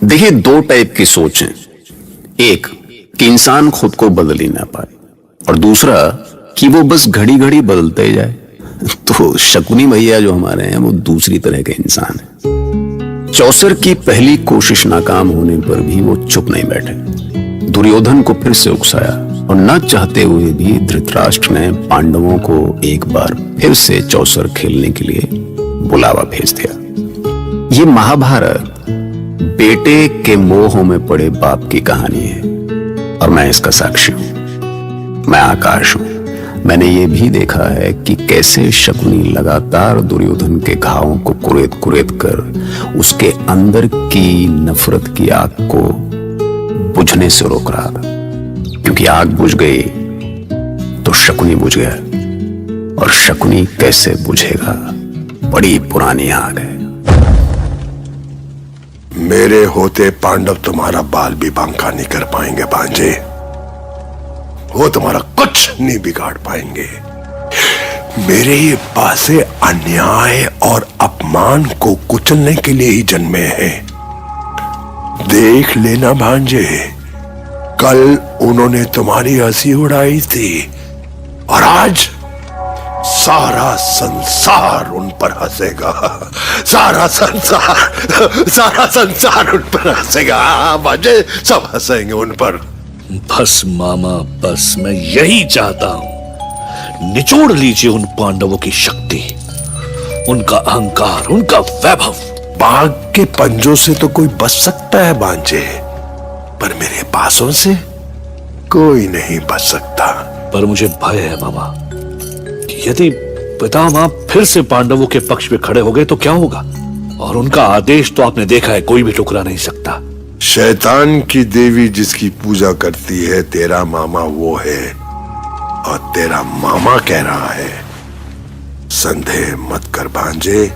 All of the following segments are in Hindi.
देखिए, दो टाइप की सोच है। एक कि इंसान खुद को बदल ही ना पाए, और दूसरा कि वो बस घड़ी घड़ी बदलते ही जाए। तो शकुनी भैया जो हमारे हैं वो दूसरी तरह के इंसान है। चौसर की पहली कोशिश नाकाम होने पर भी वो चुप नहीं बैठे। दुर्योधन को फिर से उकसाया और न चाहते हुए भी धृतराष्ट्र ने पांडवों को एक बार फिर से चौसर खेलने के लिए बुलावा भेज दिया। ये महाभारत बेटे के मोह में पड़े बाप की कहानी है, और मैं इसका साक्षी हूं। मैं आकाश हूं। मैंने ये भी देखा है कि कैसे शकुनी लगातार दुर्योधन के घावों को कुरेद कुरेद कर उसके अंदर की नफरत की आग को बुझने से रोक रहा था, क्योंकि आग बुझ गई तो शकुनी बुझ गया, और शकुनी कैसे बुझेगा, बड़ी पुरानी आग है। मेरे होते पांडव तुम्हारा बाल भी बांका नहीं कर पाएंगे भांजे। वो तुम्हारा कुछ नहीं बिगाड़ पाएंगे। मेरे ये पासे अन्याय और अपमान को कुचलने के लिए ही जन्मे हैं। देख लेना भांजे, कल उन्होंने तुम्हारी हंसी उड़ाई थी, और आज सारा संसार उन पर हंसेगा। सारा संसार उन पर हंसेगा। भांजे, सब हंसेंगे उन पर। बस मामा, बस मैं यही चाहता हूं। निचोड़ लीजिए उन पांडवों की शक्ति, उनका अहंकार, उनका वैभव। बाघ के पंजों से तो कोई बच सकता है भांजे, पर मेरे पासों से कोई नहीं बच सकता। पर मुझे भय है मामा कि यदि पितामह फिर से पांडवों के पक्ष में खड़े हो गए तो क्या होगा। और उनका आदेश तो आपने देखा है, कोई भी टुकरा नहीं सकता। शैतान की देवी जिसकी पूजा करती है तेरा मामा वो है, और तेरा मामा कह रहा है संदेह मत कर भांजे,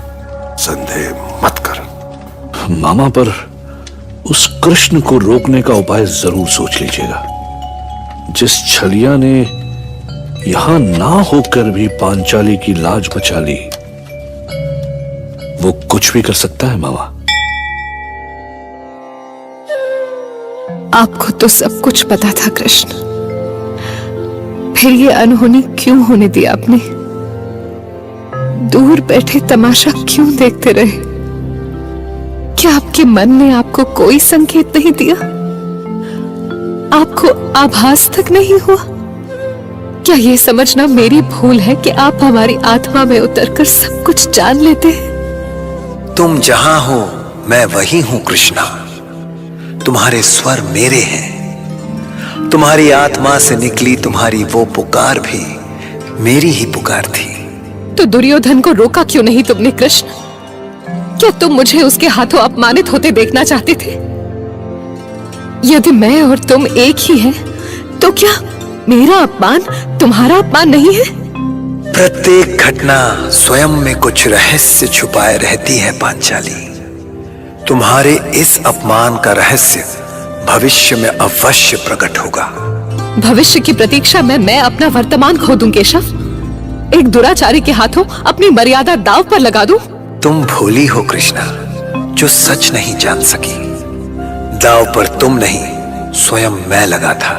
संदेह मत कर। मामा, पर उस कृष्ण को रोकने का उपाय जरूर सोच लीजिएगा। जिस छलिया ने यहां ना होकर भी पांचाली की लाज बचा ली, वो कुछ भी कर सकता है मामा। आपको तो सब कुछ पता था कृष्ण, फिर ये अनहोनी क्यों होने दी आपने? दूर बैठे तमाशा क्यों देखते रहे? क्या आपके मन ने आपको कोई संकेत नहीं दिया? आपको आभास तक नहीं हुआ? क्या ये समझना मेरी भूल है कि आप हमारी आत्मा में उतरकर सब कुछ जान लेते हैं? तुम जहां हो मैं वहीं हूं कृष्णा। तुम्हारे स्वर मेरे हैं। तुम्हारी आत्मा से निकली तुम्हारी वो पुकार भी मेरी ही पुकार थी। तो दुर्योधन को रोका क्यों नहीं तुमने कृष्ण? क्या तुम मुझे उसके हाथों अपमानित होते देखना चाहते थे? यदि मैं और तुम एक ही हैं, तो क्या मेरा अपमान तुम्हारा अपमान नहीं है? प्रत्येक घटना स्वयं में कुछ रहस्य छुपाए रहती है पांचाली। तुम्हारे इस अपमान का रहस्य भविष्य में अवश्य प्रकट होगा। भविष्य की प्रतीक्षा में मैं अपना वर्तमान खो दूं केशव? एक दुराचारी के हाथों अपनी मर्यादा दांव पर लगा दूं? तुम भोली हो कृष्णा, जो सच नहीं जान सकी। दांव पर तुम नहीं, स्वयं मैं लगा था।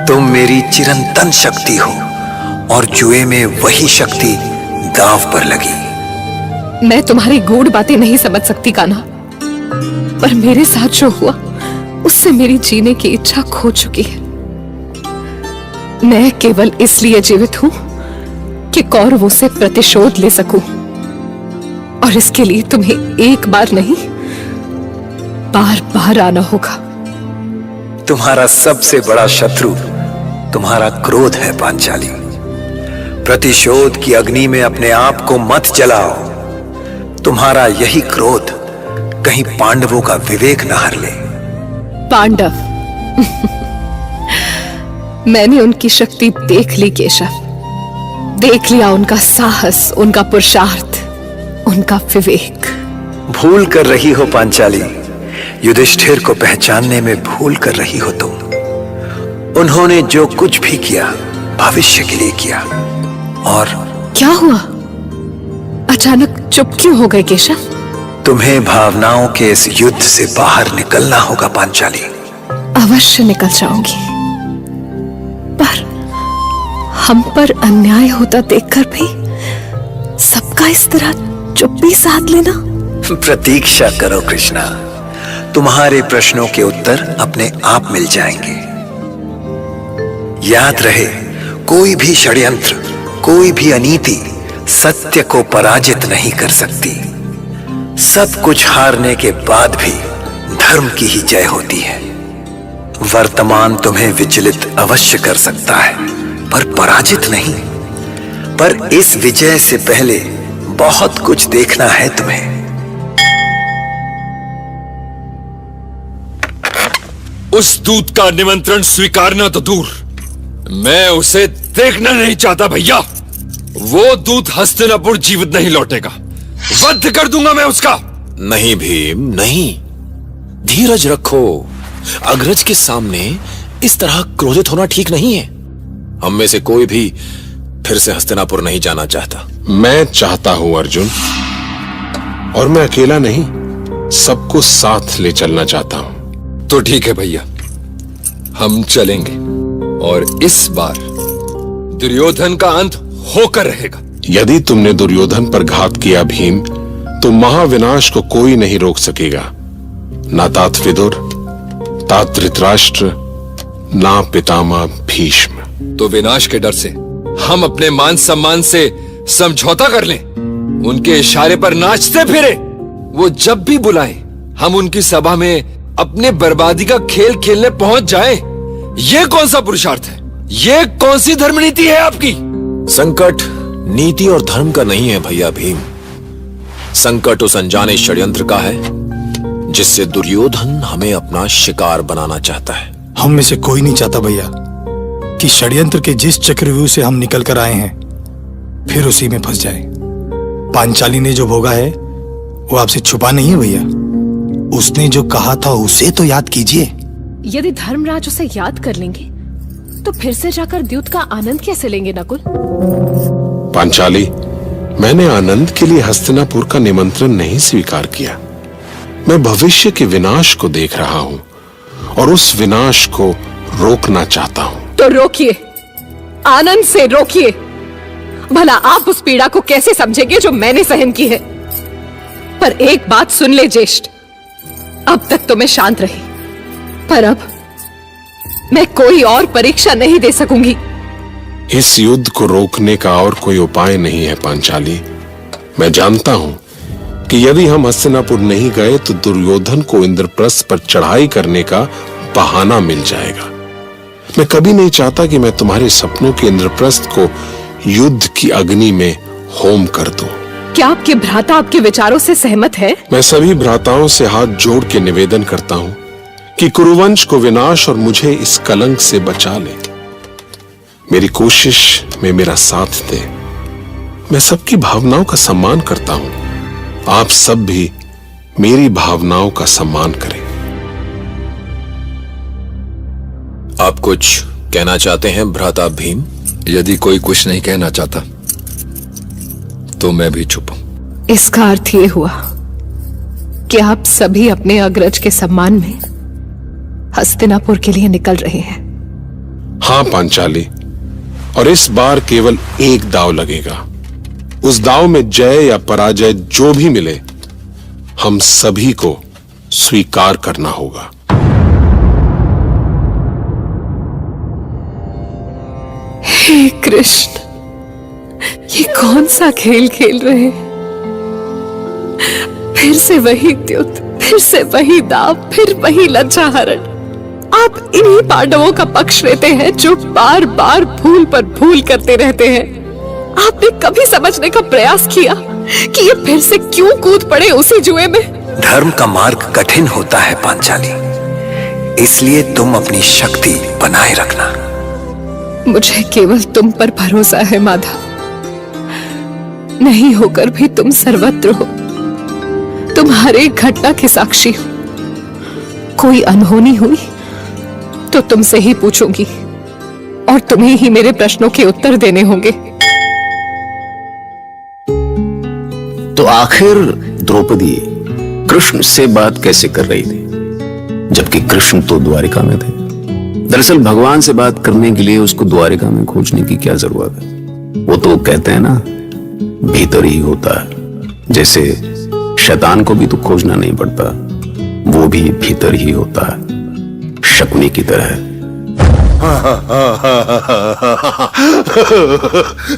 तुम मेरी चिरंतन शक्ति हो, और जुए में वही शक्ति दांव पर लगी। मैं तुम्हारी गूढ़ बातें नहीं समझ सकती कान्हा, पर मेरे साथ जो हुआ उससे मेरी जीने की इच्छा खो चुकी है। मैं केवल इसलिए जीवित हूं कि कौरवों से प्रतिशोध ले सकूं, और इसके लिए तुम्हें एक बार नहीं, बार बार आना होगा। तुम्हारा सबसे बड़ा शत्रु तुम्हारा क्रोध है पांचाली। प्रतिशोध की अग्नि में अपने आप को मत जलाओ। तुम्हारा यही क्रोध कहीं पांडवों का विवेक न हर ले। पांडव? मैंने उनकी शक्ति देख ली केशव, देख लिया उनका साहस, उनका पुरुषार्थ, उनका विवेक। भूल कर रही हो पांचाली, युधिष्ठिर को पहचानने में भूल कर रही हो तुम। उन्होंने जो कुछ भी किया भविष्य के लिए किया। और क्या हुआ? अचानक चुप क्यों हो गए केशव? तुम्हें भावनाओं के इस युद्ध से बाहर निकलना होगा पांचाली। अवश्य निकल जाऊंगी, पर हम पर अन्याय होता देखकर भी सबका इस तरह चुप्पी साध लेना। प्रतीक्षा करो कृष्णा, तुम्हारे प्रश्नों के उत्तर अपने आप मिल जाएंगे। याद रहे, कोई भी षड्यंत्र, कोई भी अनीति सत्य को पराजित नहीं कर सकती। सब कुछ हारने के बाद भी धर्म की ही जय होती है। वर्तमान तुम्हें विचलित अवश्य कर सकता है, पर पराजित नहीं। पर इस विजय से पहले बहुत कुछ देखना है तुम्हें। उस दूत का निमंत्रण स्वीकारना तो दूर, मैं उसे देखना नहीं चाहता भैया। वो दूत हस्तिनापुर जीवित नहीं लौटेगा, वध कर दूंगा मैं उसका। नहीं भीम नहीं, धीरज रखो। अग्रज के सामने इस तरह क्रोधित होना ठीक नहीं है। हम में से कोई भी फिर से हस्तिनापुर नहीं जाना चाहता। मैं चाहता हूं अर्जुन, और मैं अकेला नहीं, सबको साथ ले चलना चाहता हूं। तो ठीक है भैया, हम चलेंगे, और इस बार दुर्योधन का अंत होकर रहेगा। यदि तुमने दुर्योधन पर घात किया भीम, तो महाविनाश को कोई नहीं रोक सकेगा। ना तात विदुर, तात धृतराष्ट्र, ना पितामह भीष्म। तो विनाश के डर से हम अपने मान सम्मान से समझौता कर लें, उनके इशारे पर नाचते फिरे। वो जब भी बुलाएं, हम उनकी सभा में अपने बर्बादी का खेल खेलने पहुंच जाएं। ये कौन सा पुरुषार्थ है? ये कौन सी धर्मनीति है आपकी? संकट नीति और धर्म का नहीं है भैया भीम। संकट उस अनजाने षड्यंत्र का है जिससे दुर्योधन हमें अपना शिकार बनाना चाहता है। हम में से कोई नहीं चाहता भैया कि षड्यंत्र के जिस चक्रव्यूह से हम निकल कर आए हैं फिर उसी में फंस जाए। पांचाली ने जो भोगा है वो आपसे छुपा नहीं है भैया। उसने जो कहा था उसे तो याद कीजिए। यदि धर्मराज उसे याद कर लेंगे तो फिर से जाकर द्यूत का आनंद कैसे लेंगे नकुल? पांचाली, मैंने आनंद के लिए हस्तिनापुर का निमंत्रण नहीं स्वीकार किया। मैं भविष्य के विनाश को देख रहा हूं और उस विनाश को रोकना चाहता हूं। तो रोकिए, आनंद से रोकिए। भला आप उस पीड़ा को कैसे समझेंगे जो मैंने सहन की है। पर एक बात सुन ले ज्येष्ठ, अब तक तो मैं शांत रही, पर अब मैं कोई और परीक्षा नहीं दे सकूंगी। इस युद्ध को रोकने का और कोई उपाय नहीं है पांचाली। मैं जानता हूं कि यदि हम हस्तिनापुर नहीं गए तो दुर्योधन को इंद्रप्रस्थ पर चढ़ाई करने का बहाना मिल जाएगा। मैं कभी नहीं चाहता कि मैं तुम्हारे सपनों के इंद्रप्रस्थ को युद्ध की अग्नि में होम कर दूं। क्या आपके भ्राता आपके विचारों से सहमत है? मैं सभी भ्राताओं से हाथ जोड़ के निवेदन करता हूं कि कुरुवंश को विनाश और मुझे इस कलंक से बचा ले। मेरी कोशिश में मेरा साथ दे। मैं सबकी भावनाओं का सम्मान करता हूं। आप सब भी मेरी भावनाओं का सम्मान करें। आप कुछ कहना चाहते हैं भ्राता भीम? यदि कोई कुछ नहीं कहना चाहता तो मैं भी चुप हूं। इसका अर्थ ये हुआ कि आप सभी अपने अग्रज के सम्मान में हस्तिनापुर के लिए निकल रहे हैं। हां पांचाली, और इस बार केवल एक दांव लगेगा। उस दांव में जय या पराजय जो भी मिले, हम सभी को स्वीकार करना होगा। हे कृष्ण, ये कौन सा खेल खेल रहे हैं? फिर से वही द्युत, फिर से वही दाव, फिर वही लज्जाहरण। आप इन्हीं पांडवों का पक्ष लेते हैं जो बार बार भूल पर भूल करते रहते हैं। आपने कभी समझने का प्रयास किया कि ये फिर से क्यों कूद पड़े उसी जुए में? धर्म का मार्ग कठिन होता है पांचाली, इसलिए तुम अपनी शक्ति बनाए रखना। मुझे केवल तुम पर भरोसा है माधव। नहीं होकर भी तुम सर्वत्र हो, तुम हर एक घटना के साक्षी हो। कोई अनहोनी हुई तो तुमसे ही पूछूंगी और तुम्हें ही मेरे प्रश्नों के उत्तर देने होंगे। तो आखिर द्रौपदी, कृष्ण से बात कैसे कर रही थी, जबकि कृष्ण तो द्वारिका में थे। दरअसल भगवान से बात करने के लिए उसको द्वारिका में खोजने की क्या जरूरत है? वो तो कहते हैं ना, भीतर ही होता है। जैसे शैतान को भी तो खोजना नहीं पड़ता, वो भी भीतर ही होता है, शकुनी की तरह।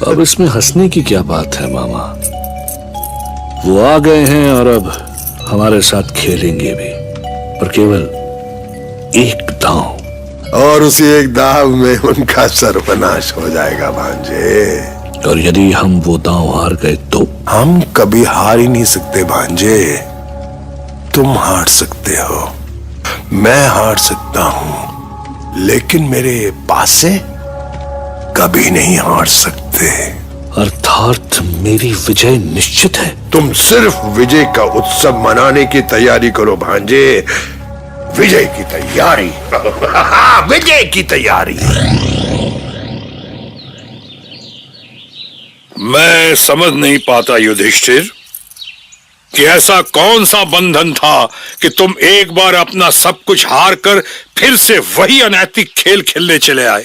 अब इसमें हंसने की क्या बात है मामा? वो आ गए हैं और अब हमारे साथ खेलेंगे भी, पर केवल एक दांव। और उसी एक दाव में उनका सर्वनाश हो जाएगा भांजे। और यदि हम वो दांव हार गए तो? हम कभी हार ही नहीं सकते भांजे। तुम हार सकते हो, मैं हार सकता हूं, लेकिन मेरे पासे कभी नहीं हार सकते। अर्थात मेरी विजय निश्चित है। तुम सिर्फ विजय का उत्सव मनाने की तैयारी करो भांजे। विजय की तैयारी। विजय की तैयारी। मैं समझ नहीं पाता युधिष्ठिर कि ऐसा कौन सा बंधन था कि तुम एक बार अपना सब कुछ हार कर फिर से वही अनैतिक खेल खेलने चले आए।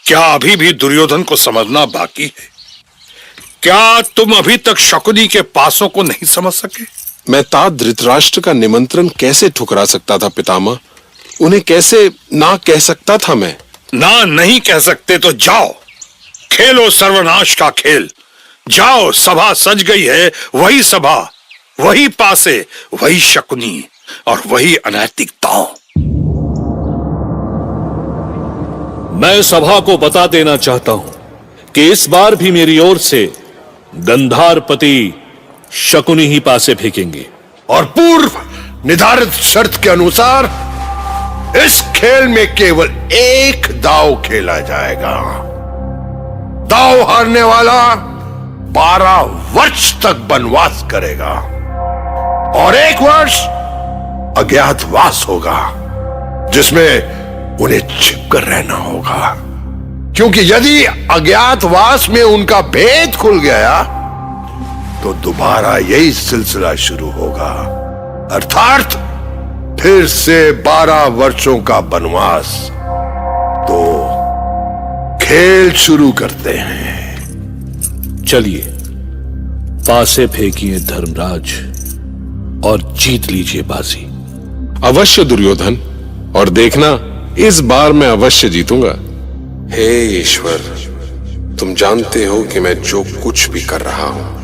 क्या अभी भी दुर्योधन को समझना बाकी है? क्या तुम अभी तक शकुनी के पासों को नहीं समझ सके? मैं तात धृतराष्ट्र का निमंत्रण कैसे ठुकरा सकता था पितामह? उन्हें कैसे ना कह सकता था मैं? ना नहीं कह सकते तो जाओ, खेलो सर्वनाश का खेल। जाओ, सभा सज गई है, वही सभा, वही पासे, वही शकुनी और वही अनैतिकता। मैं सभा को बता देना चाहता हूं कि इस बार भी मेरी ओर से गंधारपति शकुनी ही पासे फेंकेंगे। और पूर्व निर्धारित शर्त के अनुसार इस खेल में केवल एक दाव खेला जाएगा। दाव हारने वाला 12 वर्ष तक वनवास करेगा और 1 वर्ष अज्ञातवास होगा, जिसमें उन्हें छिपकर रहना होगा। क्योंकि यदि अज्ञातवास में उनका भेद खुल गया तो दोबारा यही सिलसिला शुरू होगा, अर्थात फिर से 12 वर्षों का वनवास। तो खेल शुरू करते हैं। चलिए, पासे फेंकिए धर्मराज और जीत लीजिए बाजी। अवश्य दुर्योधन, और देखना इस बार मैं अवश्य जीतूंगा। हे ईश्वर, तुम जानते हो कि मैं जो कुछ भी कर रहा हूं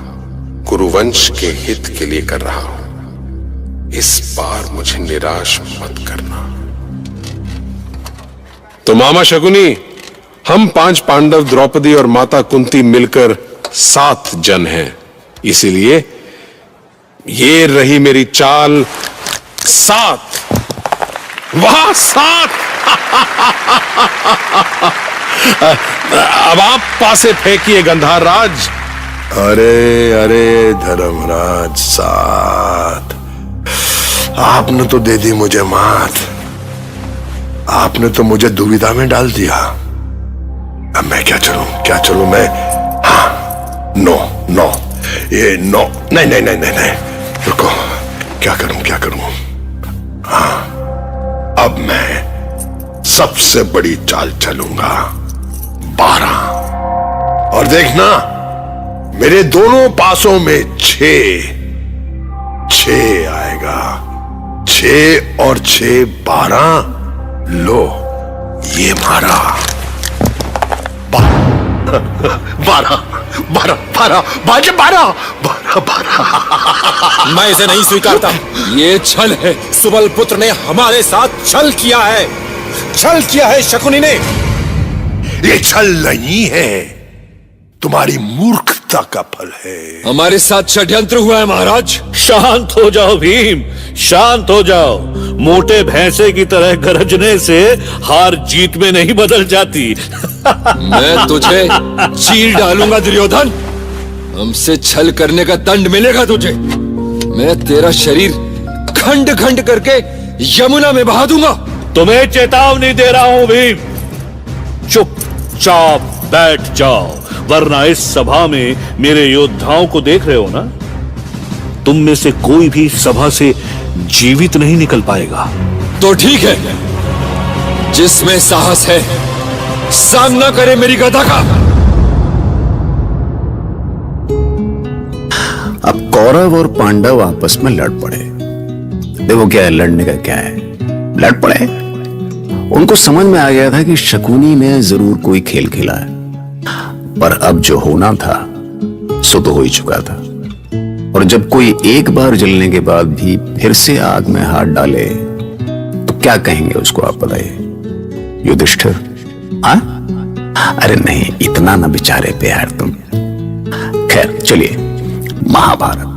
कुरुवंश के हित के लिए कर रहा हूं। इस बार मुझे निराश मत करना। तो मामा शकुनी, हम 5 पांडव, द्रौपदी और माता कुंती मिलकर 7 जन हैं। इसीलिए ये रही मेरी चाल 7। वाह 7! अब आप पासे फेंकिए गंधार राज। अरे अरे धर्मराज 7, आपने तो दे दी मुझे मात। आपने तो मुझे दुविधा में डाल दिया। अब मैं क्या चलूं मैं? हाँ, नो, ये नो, नहीं, रुको, क्या करूं? हाँ, अब मैं सबसे बड़ी चाल चलूंगा, 12। और देखना, मेरे दोनों पासों में 6 आएगा। 6 और 6 12। लो, ये मारा 12। मैं इसे नहीं स्वीकारता। ये छल है। सुबल पुत्र ने हमारे साथ छल किया है शकुनी ने। ये छल नहीं है, तुम्हारी मूर्खता का फल है। हमारे साथ षड्यंत्र हुआ है महाराज। शांत हो जाओ भीम, शांत हो जाओ। मोटे भैंसे की तरह गरजने से हार जीत में नहीं बदल जाती। मैं तुझे चीर डालूंगा दुर्योधन। हमसे छल करने का दंड मिलेगा तुझे। मैं तेरा शरीर खंड खंड करके यमुना में बहा दूंगा। तुम्हें चेतावनी दे रहा हूं भीम, चुपचाप बैठ जाओ, वरना इस सभा में मेरे योद्धाओं को देख रहे हो ना, तुम में से कोई भी सभा से जीवित नहीं निकल पाएगा। तो ठीक है, जिसमें साहस है सामना करे मेरी गदा का। अब कौरव और पांडव आपस में लड़ पड़े। देखो क्या है, लड़ने का क्या है, लड़ पड़े। उनको समझ में आ गया था कि शकुनी ने जरूर कोई खेल खेला है, पर अब जो होना था सो तो हो ही चुका था। और जब कोई एक बार जलने के बाद भी फिर से आग में हाथ डाले तो क्या कहेंगे उसको, आप बताइए युधिष्ठिर? हाँ, अरे नहीं, इतना ना बेचारे पे यार तुम। खैर चलिए, महाभारत।